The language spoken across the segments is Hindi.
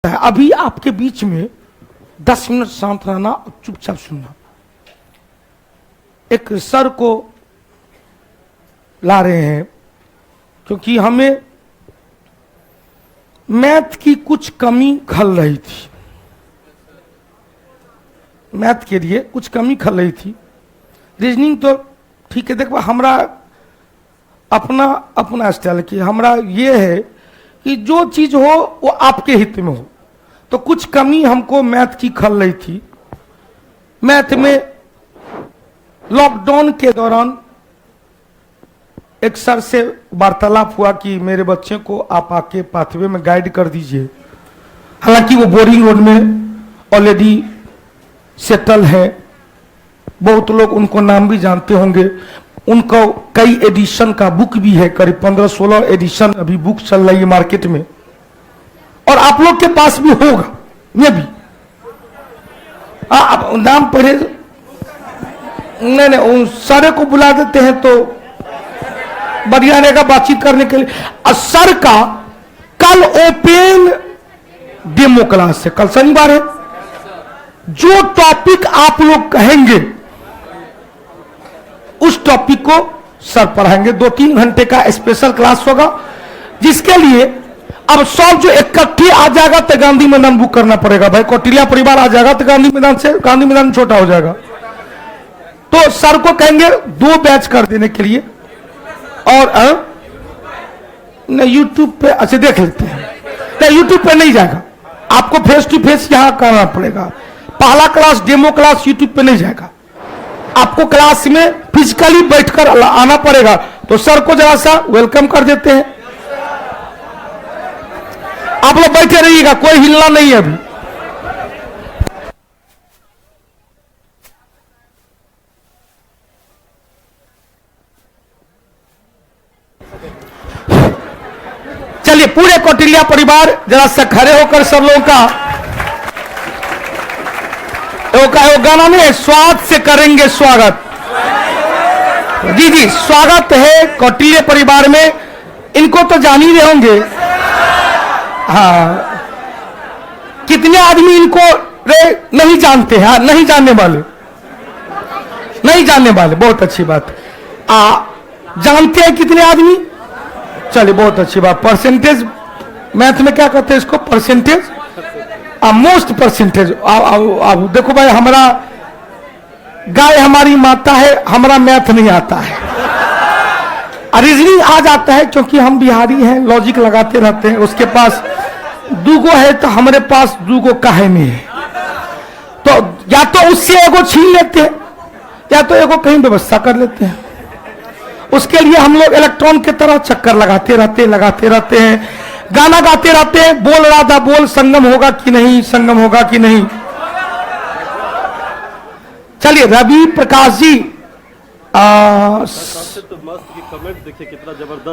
अभी आपके बीच में 10 मिनट शांत रहना और चुपचाप सुनना। एक सर को ला रहे हैं क्योंकि हमें मैथ की कुछ कमी खल रही थी, मैथ के लिए कुछ कमी खल रही थी। रीजनिंग तो ठीक है, देखो हमरा अपना अपना स्टाइल की, हमरा ये है कि जो चीज हो वो आपके हित में हो। तो कुछ कमी हमको मैथ की खल रही थी। मैथ में लॉकडाउन के दौरान एक सर से वार्तालाप हुआ कि मेरे बच्चे को आप आके पाथवे में गाइड कर दीजिए। हालांकि वो बोरिंग रोड में ऑलरेडी सेटल है, बहुत लोग उनको नाम भी जानते होंगे। उनको कई एडिशन का बुक भी है, करीब 15-16 एडिशन अभी बुक चल रही है मार्केट में, और आप लोग के पास भी होगा, मैं भी आप नाम पढ़े नहीं, उन सारे को बुला देते हैं तो बढ़िया रहेगा बातचीत करने के लिए। और सर का कल ओपन डेमो क्लास है, कल शनिवार है। जो टॉपिक आप लोग कहेंगे उस टॉपिक को सर पढ़ाएंगे। 2-3 घंटे का स्पेशल क्लास होगा, जिसके लिए अब सब जो इकट्ठे आ जाएगा तो गांधी मैदान बुक करना पड़ेगा। भाई कौटिल्या परिवार आ जाएगा तो गांधी मैदान छोटा हो जाएगा। तो सर को कहेंगे 2 बैच कर देने के लिए। और यूट्यूब पे अच्छा देख लेते हैं, तो यूट्यूब पे नहीं जाएगा, आपको फेस टू फेस यहां करना पड़ेगा। पहला क्लास डेमो क्लास यूट्यूब पे नहीं जाएगा, आपको क्लास में फिजिकली बैठकर आना पड़ेगा। तो सर को जरा सा वेलकम कर देते हैं। आप लोग बैठे रहिएगा, कोई हिलना नहीं है अभी। चलिए पूरे कौटिल्या परिवार जरा सा खड़े होकर सब लोगों का वो गाना नहीं है, स्वागत से करेंगे स्वागत। जी जी स्वागत है कौटिल्य परिवार में। इनको तो जान ही रहे होंगे, हाँ कितने आदमी इनको नहीं जानते हैं, नहीं जानने वाले, नहीं जानने वाले, बहुत अच्छी बात। जानते हैं कितने आदमी? चलिए बहुत अच्छी बात। परसेंटेज मैथ में क्या कहते हैं इसको? Percentage, most percentage. देखो भाई, हमारा गाय हमारी माता है, हमारा मैथ नहीं आता है। रीजनिंग आ जाता है क्योंकि हम बिहारी हैं, लॉजिक लगाते रहते हैं। उसके पास 2 है तो हमारे पास 2 काहे नहीं है, तो या तो उससे एगो छीन लेते हैं या तो एगो कहीं व्यवस्था कर लेते हैं। उसके लिए हम लोग इलेक्ट्रॉन की तरह चक्कर लगाते रहते हैं, गाना गाते रहते हैं। बोल रहा था, बोल संगम होगा कि नहीं, संगम होगा कि नहीं। चलिए रवि प्रकाश जी,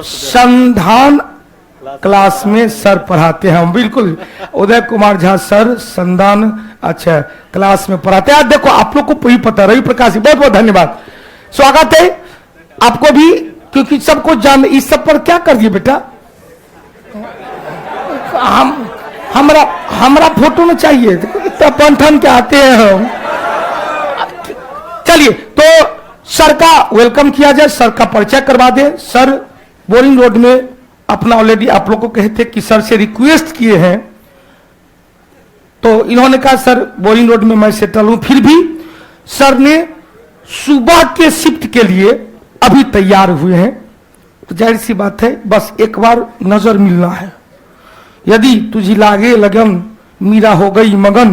संधान क्लास में सर पढ़ाते हैं, बिल्कुल। उदय कुमार झा सर संधान अच्छा क्लास में पढ़ाते हैं। देखो आप लोग को ही पता, रवि प्रकाश जी बहुत बहुत धन्यवाद, स्वागत है आपको भी, क्योंकि सबको जान। इस सब पर क्या करिए बेटा, हमरा फोटो में चाहिए, इतना पंठन के आते हैं हम। चलिए तो सर का वेलकम किया जाए, सर का परिचय करवा दे। सर बोरिंग रोड में अपना ऑलरेडी आप लोग को कहते कि सर से रिक्वेस्ट किए हैं, तो इन्होंने कहा सर बोरिंग रोड में मैं सेटल हूं। फिर भी सर ने सुबह के शिफ्ट के लिए अभी तैयार हुए हैं, तो जाहिर सी बात है बस एक बार नजर मिलना है। यदि तुझी लागे लगन मीरा हो गई मगन,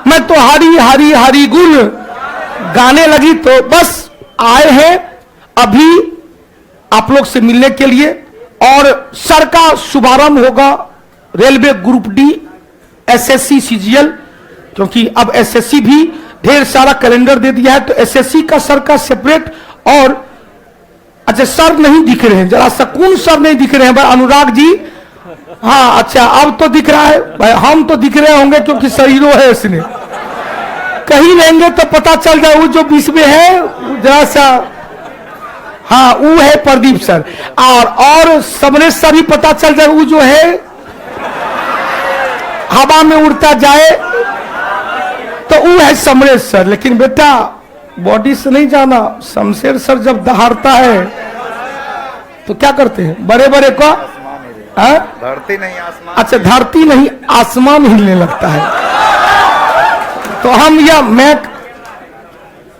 मैं तो हरी हरी हरी गुल गाने लगी। तो बस आए हैं अभी आप लोग से मिलने के लिए। और सर का शुभारंभ होगा railway group D, SSC CGL, क्योंकि अब एसएससी भी ढेर सारा कैलेंडर दे दिया है, तो एसएससी का सर का सेपरेट। और अच्छा सर नहीं दिख रहे हैं, जरा सकून सर नहीं दिख रहे हैं भाई, अनुराग जी, हाँ अच्छा अब तो दिख रहा है भाई। हम तो दिख रहे होंगे क्योंकि शरीरों है इसने, कहीं रहेंगे तो पता चल जाए। वो जो बीच में है जरा सा, हाँ वो है प्रदीप सर, और समरेश सर भी पता चल जाए वो जो है, हवा में उड़ता जाए तो वो है समरेश सर। लेकिन बेटा बॉडी से नहीं जाना, शमशेर सर जब दहाड़ता है तो क्या करते हैं, बड़े बड़े को धरती नहीं आसमान, अच्छा धरती नहीं आसमान हिलने लगता है। तो हम यह मैक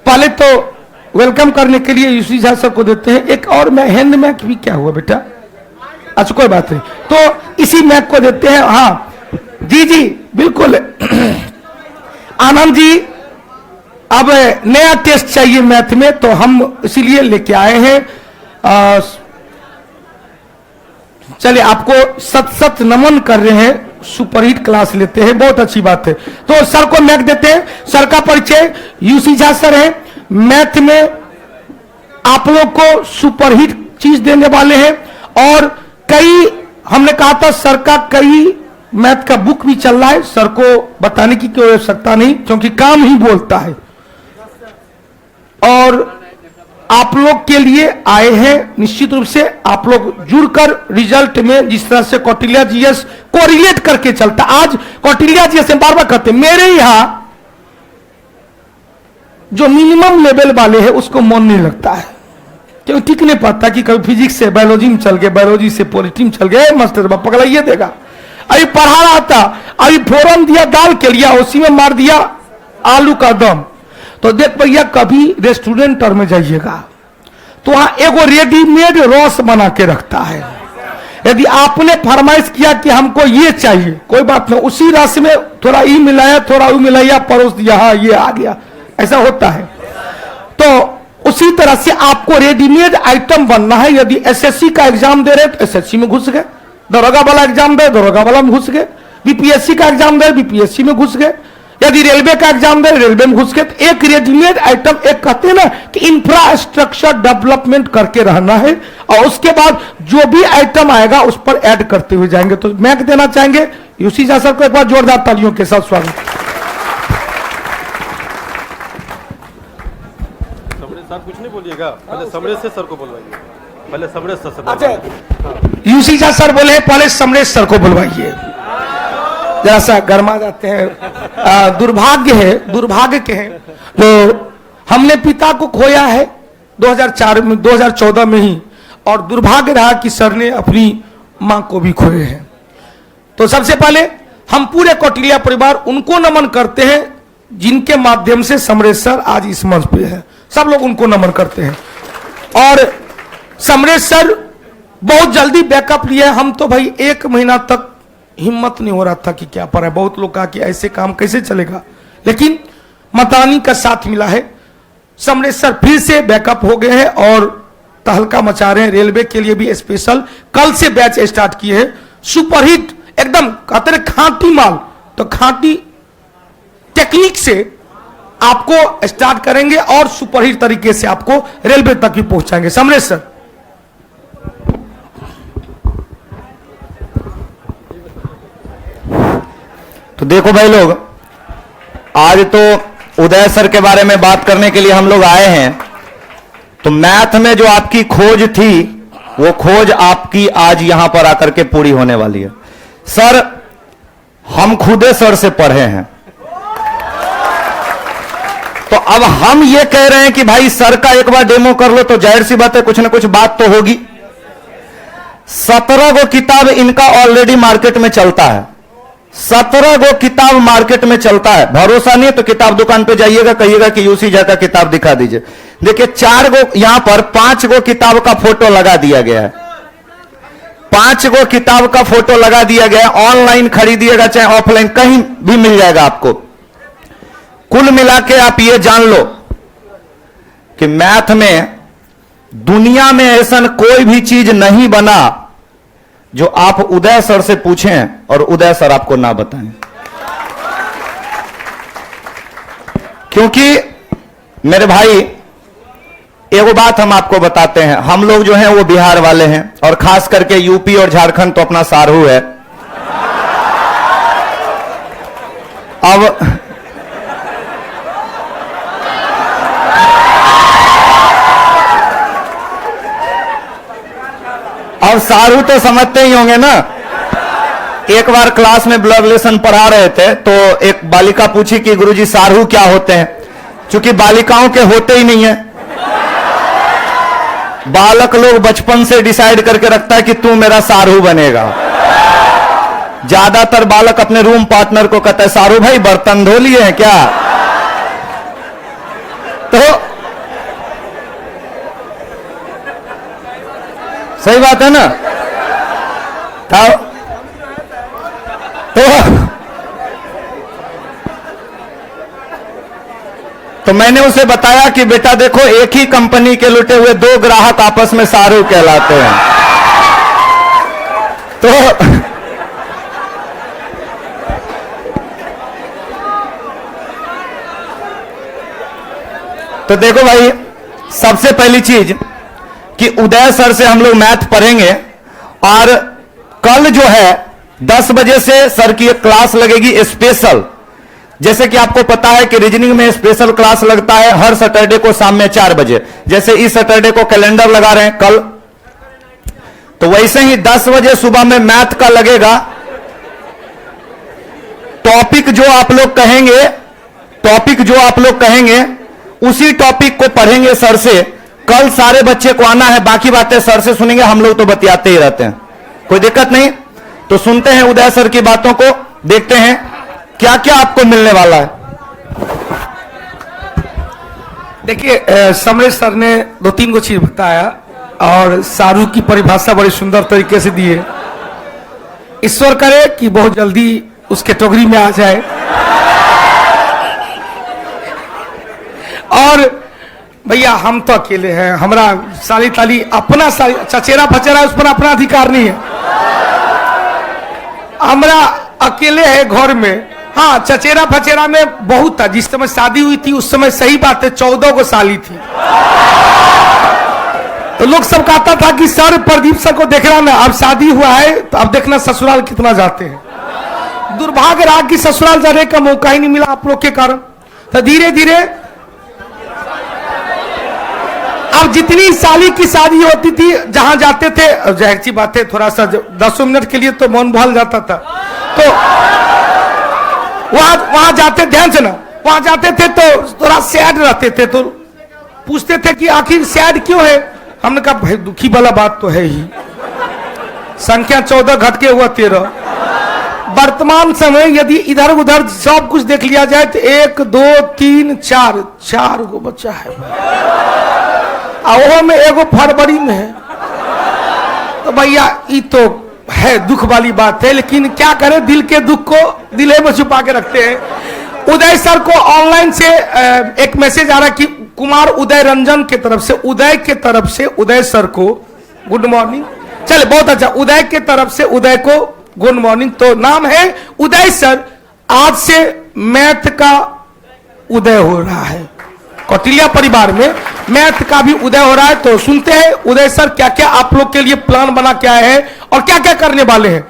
पहले तो वेलकम करने के लिए यूसी झा सर को देते हैं। एक और मैं हैंड मैक भी, क्या हुआ बेटा, अच्छा कोई बात नहीं, तो इसी मैक को देते हैं। हाँ जी जी बिल्कुल। आनंद जी अब नया टेस्ट चाहिए मैथ में, तो हम इसीलिए लेके आए हैं। चलिए आपको सत सत नमन कर रहे हैं, सुपरहिट क्लास लेते हैं, बहुत अच्छी बात है। तो सर को मैक देते हैं। सर का परिचय यूसी झा सर है, मैथ में आप लोग को सुपरहिट चीज देने वाले हैं। और कई हमने कहा था सर का कई मैथ का बुक भी चल रहा है, सर को बताने की कोई आवश्यकता नहीं क्योंकि काम ही बोलता है। और आप लोग के लिए आए हैं, निश्चित रूप से आप लोग जुड़कर रिजल्ट में जिस तरह से कौटिल्य जीएस को रिलेट करके चलता, आज कौटिल्य जीएस बार बार कहते हैं, मेरे यहां जो मिनिमम लेवल वाले हैं उसको मन नहीं लगता है, क्योंकि ठीक नहीं पाता कि कभी फिजिक्स से बायोलॉजी में चल गए, बायोलॉजी से पॉलिटी में चल गए, मास्टर बाप पकड़ाइए देगा। अभी पढ़ा रहा था, अभी फोरन दिया दाल के लिया, उसी में मार दिया आलू का दम। तो देख भैया कभी रेस्टोरेंट में जाइएगा तो वहां एगो रेडीमेड रस बना के रखता है। यदि आपने फरमाइश किया कि हमको ये चाहिए, कोई बात नहीं, उसी रस में थोड़ा ई मिलाया थोड़ा वो मिलाया, परोस दिया, हाँ ये आ गया, ऐसा होता है। तो उसी तरह से आपको रेडीमेड आइटम बनना है। यदि एसएससी का एग्जाम दे रहे तो एसएससी में घुस गए, दरोगा वाला एग्जाम दे दरोगा वाला में घुस गए, बीपीएससी का एग्जाम दे बीपीएससी में घुस गए, यदि रेलवे का एग्जाम दे रेलवे में घुस गए। तो एक रेडीमेड आइटम, एक कहते हैं ना कि इंफ्रास्ट्रक्चर डेवलपमेंट करके रहना है, और उसके बाद जो भी आइटम आएगा उस पर ऐड करते हुए जाएंगे। तो मैं देना चाहेंगे यूसी झा सर को एक बार जोरदार तालियों के साथ स्वागत। सर कुछ नहीं बोलिएगा, पहले समरेश से सर को बुलवाइए, पहले समरेश सर से। अच्छा यूसी झा सर बोले पहले समरेश सर को बुलवाइए, जरा सा गर्मा जाते हैं। दुर्भाग्य के हैं तो हमने पिता को खोया है 2004 में 2014 में ही, और दुर्भाग्य रहा कि सर ने अपनी मां को भी खोए हैं। तो सबसे पहले हम पूरे कौटिल्य परिवार उनको नमन करते हैं जिनके माध्यम से समरेश सर आज इस मंच पे है, सब लोग उनको नमन करते हैं। और समरेश सर बहुत जल्दी बैकअप लिया। हम तो भाई 1 महीना तक हिम्मत नहीं हो रहा था कि क्या पर है, बहुत लोग कहा कि ऐसे काम कैसे चलेगा, लेकिन मतानी का साथ मिला है। समरेश सर फिर से बैकअप हो गए हैं और तहलका मचा रहे हैं। रेलवे के लिए भी स्पेशल कल से बैच स्टार्ट किए हैं, सुपरहिट एकदम कहते हैं खांटी माल, तो खांटी टेक्निक से आपको स्टार्ट करेंगे और सुपरहिट तरीके से आपको रेलवे तक भी पहुंचाएंगे। समरेश सर तो देखो भाई लोग, आज तो उदय सर के बारे में बात करने के लिए हम लोग आए हैं। तो मैथ में जो आपकी खोज थी वो खोज आपकी आज यहां पर आकर के पूरी होने वाली है। सर हम खुदे सर से पढ़े हैं, तो अब हम ये कह रहे हैं कि भाई सर का एक बार डेमो कर लो, तो जाहिर सी बात है कुछ ना कुछ बात तो होगी। 17 गो किताब इनका ऑलरेडी मार्केट में चलता है, 17 गो किताब मार्केट में चलता है। भरोसा नहीं है तो किताब दुकान पे जाइएगा, कहिएगा कि यूसी झा का किताब दिखा दीजिए। देखिए 4 गो, यहां पर 5 गो किताब का फोटो लगा दिया गया है, 5 गो किताब का फोटो लगा दिया गया है। ऑनलाइन खरीदिएगा चाहे ऑफलाइन, कहीं भी मिल जाएगा आपको। कुल मिला के आप ये जान लो कि मैथ में दुनिया में ऐसा कोई भी चीज नहीं बना जो आप उदय सर से पूछें और उदय सर आपको ना बताएं। क्योंकि मेरे भाई एगो बात हम आपको बताते हैं, हम लोग जो हैं वो बिहार वाले हैं, और खास करके यूपी और झारखंड तो अपना सारू है। अब सारू तो समझते ही होंगे ना, एक बार क्लास में ब्लड रिलेशन पढ़ा रहे थे तो एक बालिका पूछी कि गुरुजी सारू क्या होते हैं, क्योंकि बालिकाओं के होते ही नहीं है। बालक लोग बचपन से डिसाइड करके रखता है कि तू मेरा सारू बनेगा। ज्यादातर बालक अपने रूम पार्टनर को कहता है सारू भाई बर्तन धो लिए हैं क्या। तो सही बात है ना। तो मैंने उसे बताया कि बेटा देखो, एक ही कंपनी के लुटे हुए दो ग्राहक आपस में सारू कहलाते हैं। तो देखो भाई, सबसे पहली चीज कि उदय सर से हम लोग मैथ पढ़ेंगे और कल जो है 10 बजे से सर की एक क्लास लगेगी स्पेशल। जैसे कि आपको पता है कि रीजनिंग में स्पेशल क्लास लगता है हर सैटरडे को शाम में 4 बजे। जैसे इस सैटरडे को कैलेंडर लगा रहे हैं कल, तो वैसे ही 10 बजे सुबह में मैथ का लगेगा। टॉपिक जो आप लोग कहेंगे उसी टॉपिक को पढ़ेंगे सर से। कल सारे बच्चे को आना है, बाकी बातें सर से सुनेंगे। हम लोग तो बतियाते ही रहते हैं, कोई दिक्कत नहीं। तो सुनते हैं उदय सर की बातों को, देखते हैं क्या क्या आपको मिलने वाला है। देखिए, समरेश सर ने 2-3 को चीज बताया और सारू की परिभाषा बड़ी सुंदर तरीके से दी है। ईश्वर करे कि बहुत जल्दी उस कैटेगरी में आ जाए। और भैया हम तो अकेले हैं, हमारा साली ताली अपना चचेरा फचेरा उस पर अपना अधिकार नहीं है। हमारा अकेले है घर में। हाँ, चचेरा फचेरा में बहुत था। जिस समय शादी हुई थी उस समय सही बात है 14 को साली थी। तो लोग सब कहता था कि सर प्रदीप सर को देख रहा ना, अब शादी हुआ है तो अब देखना ससुराल कितना जाते हैं। दुर्भाग्य रहा कि ससुराल जाने का मौका ही नहीं मिला आप लोग के कारण। तो धीरे धीरे अब जितनी साली की शादी होती थी, जहां जाते थे, जाहिर सी बात है थोड़ा सा 10 मिनट के लिए तो मन बहल जाता था। तो वहां जाते, ध्यान से ना, वहां जाते थे तो थोड़ा सैड रहते थे। तो पूछते थे कि आखिर सैड क्यों है। हमने कहा भाई दुखी वाला बात तो है ही। संख्या 14 घट के हुआ 13। वर्तमान समय यदि इधर उधर सब कुछ देख लिया जाए तो 1 2 3 4 गो बच्चा है। वो में एगो फरवरी में है। तो भैया ये तो है दुख वाली बात है, लेकिन क्या करें, दिल के दुख को दिले में छुपा के रखते हैं। उदय सर को ऑनलाइन से एक मैसेज आ रहा कि कुमार उदय रंजन के तरफ से उदय सर को गुड मॉर्निंग। चले, बहुत अच्छा। उदय के तरफ से उदय को गुड मॉर्निंग। तो नाम है उदय सर। आज से मैथ का उदय हो रहा है, कौटिल्या परिवार में मैथ का भी उदय हो रहा है। तो सुनते हैं उदय सर क्या क्या आप लोग के लिए प्लान बना क्या है और क्या क्या करने वाले हैं।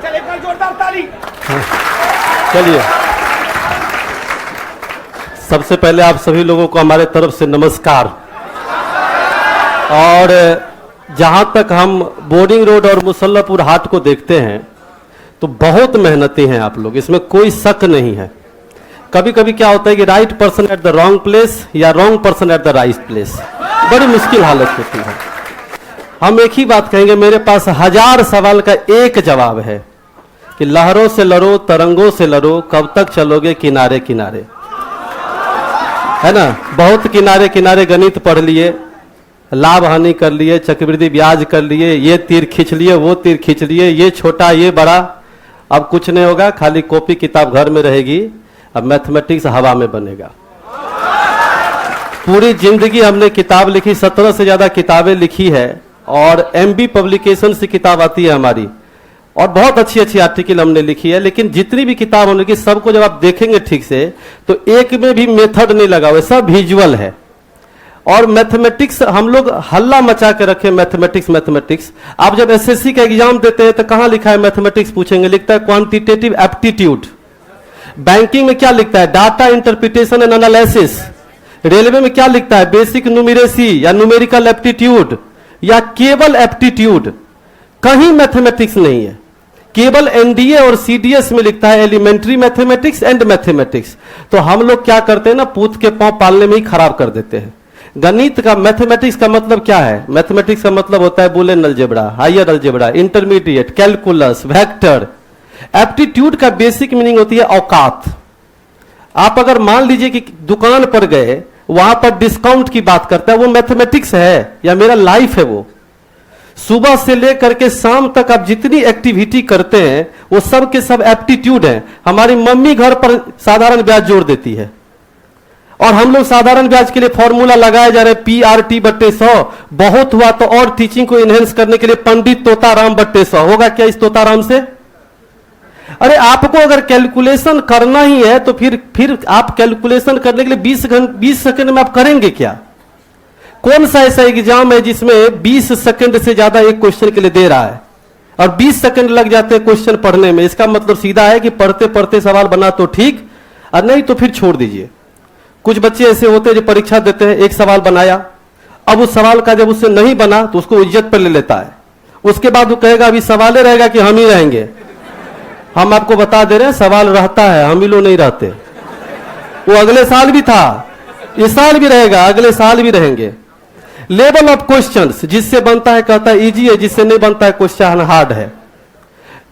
चलिए जोरदार ताली। चलिए, सबसे पहले आप सभी लोगों को हमारे तरफ से नमस्कार। और जहां तक हम बोर्डिंग रोड और मुसल्लापुर हाट को देखते हैं तो बहुत मेहनती हैं आप लोग, इसमें कोई शक नहीं है। कभी कभी क्या होता है कि right person at the wrong place या wrong person at the right place, बड़ी मुश्किल हालत होती है। हम एक ही बात कहेंगे, मेरे पास 1000 सवाल का एक जवाब है कि लहरों से लड़ो, तरंगों से लड़ो, कब तक चलोगे किनारे किनारे, है ना। बहुत किनारे किनारे गणित पढ़ लिए, लाभ हानि कर लिए, चक्रवृद्धि ब्याज कर लिए, ये तीर खींच लिए, वो तीर खींच लिए, ये छोटा ये बड़ा। अब कुछ नहीं होगा, खाली कॉपी किताब घर में रहेगी। अब मैथमेटिक्स हवा में बनेगा। पूरी जिंदगी हमने किताब लिखी, 17 से ज्यादा किताबें लिखी है और MB पब्लिकेशन से किताब आती है हमारी, और बहुत अच्छी अच्छी आर्टिकल हमने लिखी है। लेकिन जितनी भी किताब हमने लिखी सबको जब आप देखेंगे ठीक से तो एक में भी मेथड नहीं लगा हुआ, सब विजुअल है। और मैथमेटिक्स हम लोग हल्ला मचा के रखे, मैथमेटिक्स। आप जब SSC का एग्जाम देते हैं तो कहां लिखा है मैथमेटिक्स पूछेंगे, लिखता है क्वांटिटेटिव एप्टीट्यूड। बैंकिंग में क्या लिखता है? Data interpretation and analysis. Railway में क्या लिखता है? बेसिक न्यूमेरेसी या न्यूमेरिकल एप्टीट्यूड या केवल एप्टीट्यूड। कहीं मैथमेटिक्स नहीं है। केवल एनडीए और सीडीएस में लिखता है एलिमेंट्री मैथमेटिक्स एंड मैथमेटिक्स। तो हम लोग क्या करते हैं ना, पूत के पांव पालने में ही खराब कर देते हैं। गणित का, मैथमेटिक्स का मतलब क्या है? मैथमेटिक्स का मतलब होता है boolean algebra, higher algebra, intermediate, calculus, vector. Aptitude का बेसिक मीनिंग होती है औकात। आप अगर मान लीजिए कि दुकान पर गए, वहां पर डिस्काउंट की बात करता है, वो मैथमेटिक्स है या मेरा लाइफ है? वो सुबह से लेकर के शाम तक आप जितनी एक्टिविटी करते हैं वो सब के सब एप्टीट्यूड है। हमारी मम्मी घर पर साधारण ब्याज जोड़ देती है और हम लोग साधारण ब्याज के लिए फॉर्मूला लगाए जा रहे हैं PRT/100। बहुत हुआ तो और टीचिंग को एनहेंस करने के लिए पंडित तोताराम/100 होगा क्या इस तोताराम से? अरे आपको अगर कैलकुलेशन करना ही है तो फिर आप कैलकुलेशन करने के लिए 20 सेकंड में आप करेंगे क्या? कौन सा ऐसा एग्जाम है जिसमें 20 सेकंड से ज्यादा एक क्वेश्चन के लिए दे रहा है और 20 सेकंड लग जाते हैं क्वेश्चन पढ़ने में? इसका मतलब सीधा है कि पढ़ते पढ़ते सवाल बना तो ठीक, और नहीं तो फिर छोड़ दीजिए। कुछ बच्चे ऐसे होते हैं जो परीक्षा देते हैं, एक सवाल बनाया, अब उस सवाल का जब उससे नहीं बना तो उसको इज्जत पर ले लेता है। उसके बाद वो कहेगा अभी सवाल रहेगा कि हम ही रहेंगे। हम आपको बता दे रहे हैं सवाल रहता है, हम ही लोग नहीं रहते। वो अगले साल भी था, इस साल भी रहेगा, अगले साल भी रहेंगे। लेवल ऑफ क्वेश्चंस, जिससे बनता है कहता है इजी है, जिससे नहीं बनता है क्वेश्चन हार्ड है।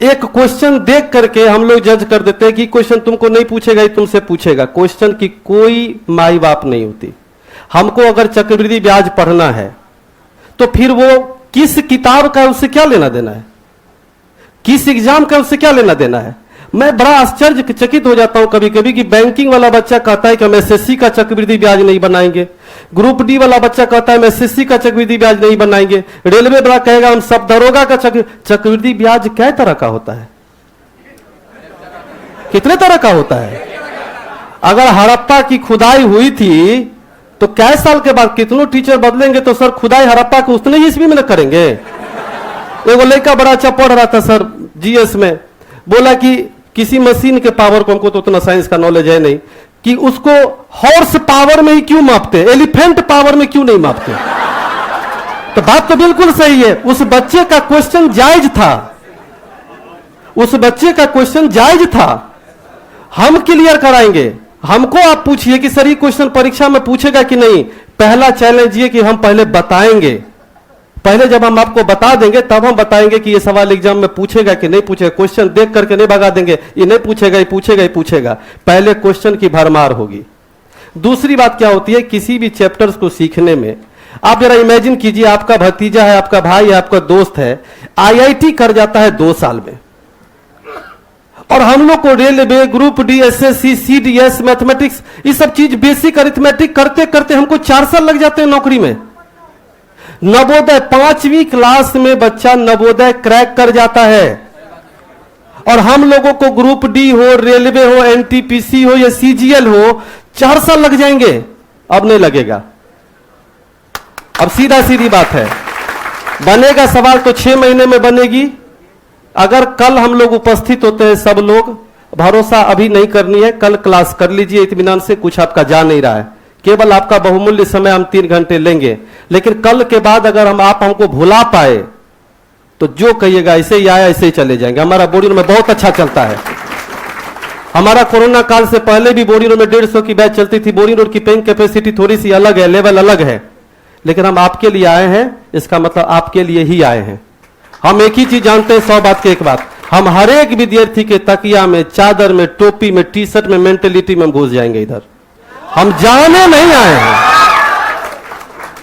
एक क्वेश्चन देख करके हम लोग जज कर देते हैं कि क्वेश्चन तुमको नहीं पूछेगा, ही तुमसे पूछेगा। क्वेश्चन की कोई माई बाप नहीं होती। हमको अगर चक्रवृद्धि ब्याज पढ़ना है तो फिर वो किस किताब का, उससे क्या लेना देना है? किस एग्जाम का उससे क्या लेना देना है? मैं बड़ा आश्चर्यचकित हो जाता हूं कभी कभी कि बैंकिंग वाला बच्चा कहता है कि हम एसएससी का चक्रवृद्धि ब्याज नहीं बनाएंगे, ग्रुप डी वाला बच्चा कहता है हम एसएससी का चक्रवृद्धि ब्याज नहीं बनाएंगे, रेलवे वाला कहेगा हम सब दरोगा का चक्रवृद्धि ब्याज कै तरह का होता है? कितने तरह का होता है? अगर हड़प्पा की खुदाई हुई थी तो कै साल के बाद कितनों टीचर बदलेंगे तो सर खुदाई हड़प्पा को उतने ही ईस्वी में न करेंगे। एगो लड़का बड़ा अच्छा पढ़ रहा था सर जीएस में, बोला कि किसी मशीन के पावर को, हमको तो उतना साइंस का नॉलेज है नहीं, कि उसको हॉर्स पावर में ही क्यों मापते, एलिफेंट पावर में क्यों नहीं मापते? तो बात तो बिल्कुल सही है। उस बच्चे का क्वेश्चन जायज था, उस बच्चे का क्वेश्चन जायज था। हम क्लियर कराएंगे। हमको आप पूछिए कि सर ये क्वेश्चन परीक्षा में पूछेगा कि नहीं। पहला चैलेंज ये कि हम पहले बताएंगे। पहले जब हम आपको बता देंगे तब हम बताएंगे कि ये सवाल एग्जाम में पूछेगा कि नहीं पूछेगा। क्वेश्चन देख करके नहीं भगा देंगे, ये नहीं पूछेगा, ये पूछेगा, ये पूछेगा। पहले क्वेश्चन की भरमार होगी। दूसरी बात क्या होती है, किसी भी चैप्टर्स को सीखने में आप जरा इमेजिन कीजिए, आपका भतीजा है, आपका भाई है, आपका दोस्त है, आईआईटी कर जाता है 2 साल में, और हम लोग को railway, group D, SSC, CDS, mathematics, ये सब चीज बेसिक अरिथमेटिक करते करते हमको 4 साल लग जाते हैं नौकरी में। नवोदय 5वीं क्लास में बच्चा नवोदय क्रैक कर जाता है, और हम लोगों को ग्रुप डी हो, रेलवे हो, एनटीपीसी हो या सीजीएल हो 4 साल लग जाएंगे। अब नहीं लगेगा। अब सीधा सीधी बात है, बनेगा सवाल तो 6 महीने में बनेगी। अगर कल हम लोग उपस्थित होते हैं सब लोग, भरोसा अभी नहीं करनी है, कल क्लास कर लीजिए इत्मीनान से, कुछ आपका जा नहीं रहा है, केवल आपका बहुमूल्य समय हम 3 घंटे लेंगे। लेकिन कल के बाद अगर आप हमको भुला पाए तो जो कहिएगा ऐसे ही आया ऐसे ही चले जाएंगे। हमारा बोर्डिंग में बहुत अच्छा चलता है। हमारा कोरोना काल से पहले भी बोर्डिंग में 150 की बैच चलती थी। बोर्डिंग रोड की पेइंग कैपेसिटी थोड़ी सी अलग है, लेवल अलग है, लेकिन हम आपके लिए आए हैं। इसका मतलब आपके लिए ही आए हैं। हम एक ही चीज जानते हैं, 100 बात की एक बात, हम हर एक विद्यार्थी के तकिया में, चादर में, टोपी में, टी शर्ट में, मेंटेलिटी में घुस जाएंगे। इधर हम जाने नहीं आए हैं,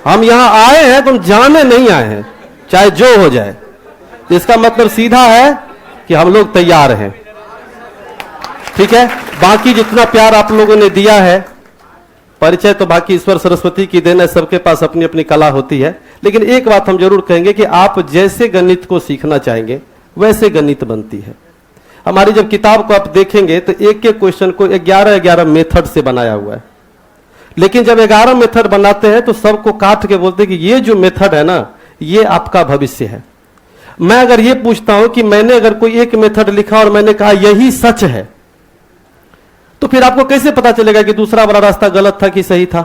हम यहां आए हैं तो हम जाने नहीं आए हैं, चाहे जो हो जाए। इसका मतलब सीधा है कि हम लोग तैयार हैं। ठीक है, बाकी जितना प्यार आप लोगों ने दिया है, परिचय तो बाकी ईश्वर सरस्वती की देन है, सबके पास अपनी अपनी कला होती है। लेकिन एक बात हम जरूर कहेंगे कि आप जैसे गणित को सीखना चाहेंगे वैसे गणित बनती है। हमारी जब किताब को आप देखेंगे तो एक एक क्वेश्चन को 11 मेथड से बनाया हुआ है, लेकिन जब 11 मेथड बनाते हैं तो सबको काट के बोलते हैं कि ये जो मेथड है ना, ये आपका भविष्य है। मैं अगर ये पूछता हूं कि मैंने अगर कोई एक मेथड लिखा और मैंने कहा यही सच है, तो फिर आपको कैसे पता चलेगा कि दूसरा वाला रास्ता गलत था कि सही था?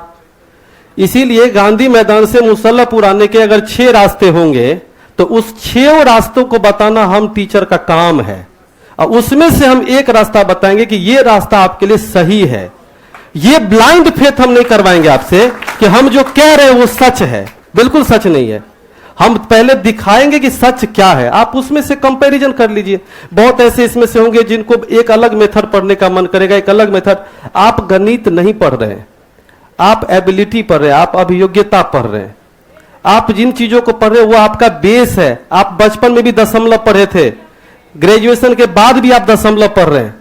इसीलिए गांधी मैदान से मुसल्लापुर आने के अगर 6 रास्ते होंगे तो उस 6 रास्तों को बताना हम टीचर का काम है, और उसमें से हम एक रास्ता बताएंगे कि ये रास्ता आपके लिए सही है। ये ब्लाइंड फेथ हम नहीं करवाएंगे आपसे कि हम जो कह रहे हैं वो सच है, बिल्कुल सच नहीं है। हम पहले दिखाएंगे कि सच क्या है, आप उसमें से कंपैरिजन कर लीजिए। बहुत ऐसे इसमें से होंगे जिनको एक अलग मेथड पढ़ने का मन करेगा, एक अलग मेथड। आप गणित नहीं पढ़ रहे हैं, आप एबिलिटी पढ़ रहे हैं, आप अभियोग्यता पढ़ रहे हैं। आप जिन चीजों को पढ़ रहे हैं वो आपका बेस है। आप बचपन में भी दशमलव पढ़े थे, ग्रेजुएशन के बाद भी आप दशमलव पढ़ रहे हैं।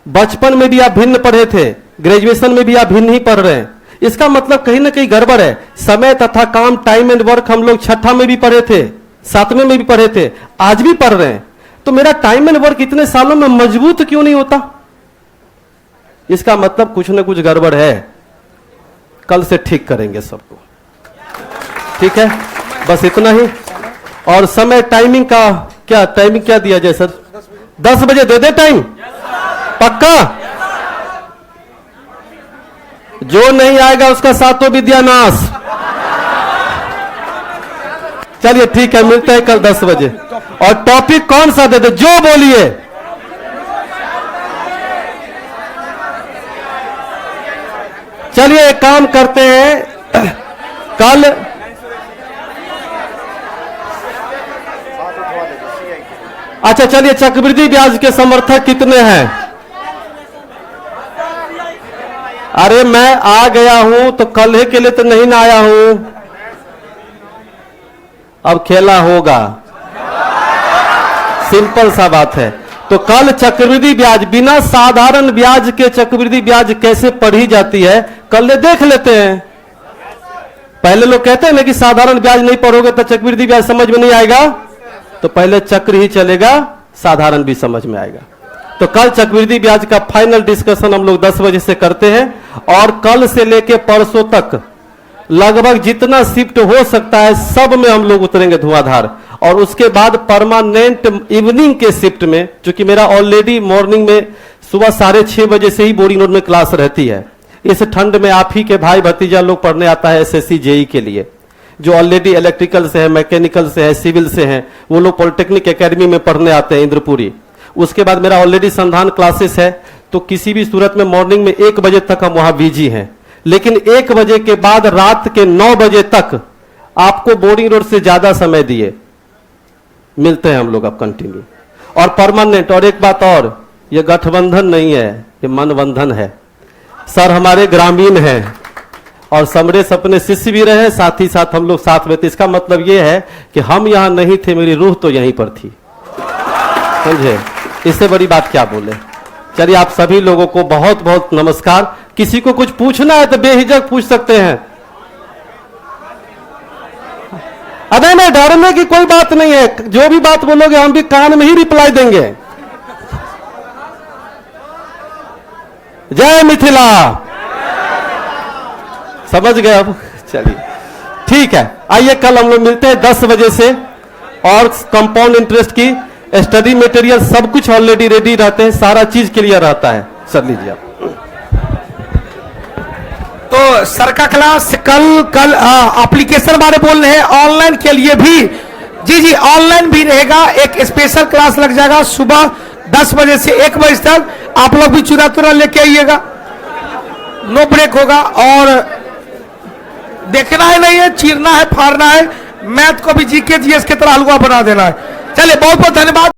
बचपन में भी आप भिन्न पढ़े थे, ग्रेजुएशन में भी आप भिन्न ही पढ़ रहे हैं। इसका मतलब कहीं ना कहीं गड़बड़ है। समय तथा काम, टाइम एंड वर्क हम लोग 6ठा में भी पढ़े थे, 7वें में भी पढ़े थे, आज भी पढ़ रहे हैं। तो मेरा टाइम एंड वर्क इतने सालों में मजबूत क्यों नहीं होता? इसका मतलब कुछ ना कुछ गड़बड़ है। कल से ठीक करेंगे सबको, ठीक है? बस इतना ही। और समय टाइमिंग का क्या, टाइमिंग क्या दिया जाए सर? 10 बजे दे दे टाइम, पक्का? जो नहीं आएगा उसका सातों विद्या नाश। चलिए ठीक है, मिलते हैं कल 10 बजे। और टॉपिक कौन सा दे दे, जो बोलिए। चलिए एक काम करते हैं, कल अच्छा चलिए, चक्रवृद्धि ब्याज के समर्थक कितने हैं? अरे मैं आ गया हूं तो कल के लिए तो नहीं ना आया हूं, अब खेला होगा, सिंपल सा बात है। तो कल चक्रवृद्धि ब्याज, बिना साधारण ब्याज के चक्रवृद्धि ब्याज कैसे पढ़ी जाती है कल देख लेते हैं। पहले लोग कहते हैं ना कि साधारण ब्याज नहीं पढ़ोगे तो चक्रवृद्धि ब्याज समझ में नहीं आएगा, तो पहले चक्र ही चलेगा, साधारण भी समझ में आएगा। तो कल चक्रवृद्धि ब्याज का फाइनल डिस्कशन हम लोग 10 बजे से करते हैं, और कल से लेके परसों तक लगभग जितना शिफ्ट हो सकता है सब में हम लोग उतरेंगे धुआंधार। और उसके बाद परमानेंट इवनिंग के शिफ्ट में, चूंकि मेरा ऑलरेडी मॉर्निंग में सुबह 6:30 बजे से ही बोरिंग रोड में क्लास रहती है। इस ठंड में आप ही के भाई भतीजा लोग पढ़ने आता है एसएससी जेई के लिए, जो ऑलरेडी इलेक्ट्रिकल से है, मैकेनिकल से है, सिविल से है, वो लोग पॉलिटेक्निक एकेडमी में पढ़ने आते हैं इंद्रपुरी। उसके बाद मेरा ऑलरेडी संधान क्लासेस है, तो किसी भी सूरत में मॉर्निंग में 1 बजे तक हम वहां बिजी हैं। लेकिन 1 बजे के बाद रात के 9 बजे तक आपको बोरिंग रोड से ज्यादा समय दिए मिलते हैं हम लोग अब कंटिन्यू और परमानेंट। और एक बात और, ये गठबंधन नहीं है, ये मनबंधन है। सर हमारे ग्रामीण हैं और समरेश अपने शिष्य भी रहे, साथ ही साथ हम लोग साथ में थे। इसका मतलब ये है कि हम यहां नहीं थे, मेरी रूह तो यहीं पर थी, समझे? इससे बड़ी बात क्या बोले। चलिए आप सभी लोगों को बहुत बहुत नमस्कार। किसी को कुछ पूछना है तो बेहिचक पूछ सकते हैं। अरे नहीं, डरने की कोई बात नहीं है, जो भी बात बोलोगे हम भी कान में ही रिप्लाई देंगे। जय मिथिला, समझ गए अब? चलिए ठीक है, आइए कल हम लोग मिलते हैं 10 बजे से। और कंपाउंड इंटरेस्ट की स्टडी मटेरियल सब कुछ ऑलरेडी रेडी रहते हैं, सारा चीज क्लियर रहता है। सर लीजिए आप। तो सर का क्लास कल एप्लीकेशन बारे बोल रहे हैं, ऑनलाइन के लिए भी जी ऑनलाइन भी रहेगा। एक स्पेशल क्लास लग जाएगा सुबह 10 बजे से 1 बजे तक। आप लोग भी चुरा लेके आइएगा, नो ब्रेक होगा। और देखना है नहीं है, चीरना है, फाड़ना है, मैथ को भी जीके जीएस की तरह हलवा बना देना है। चलिए बहुत बहुत धन्यवाद।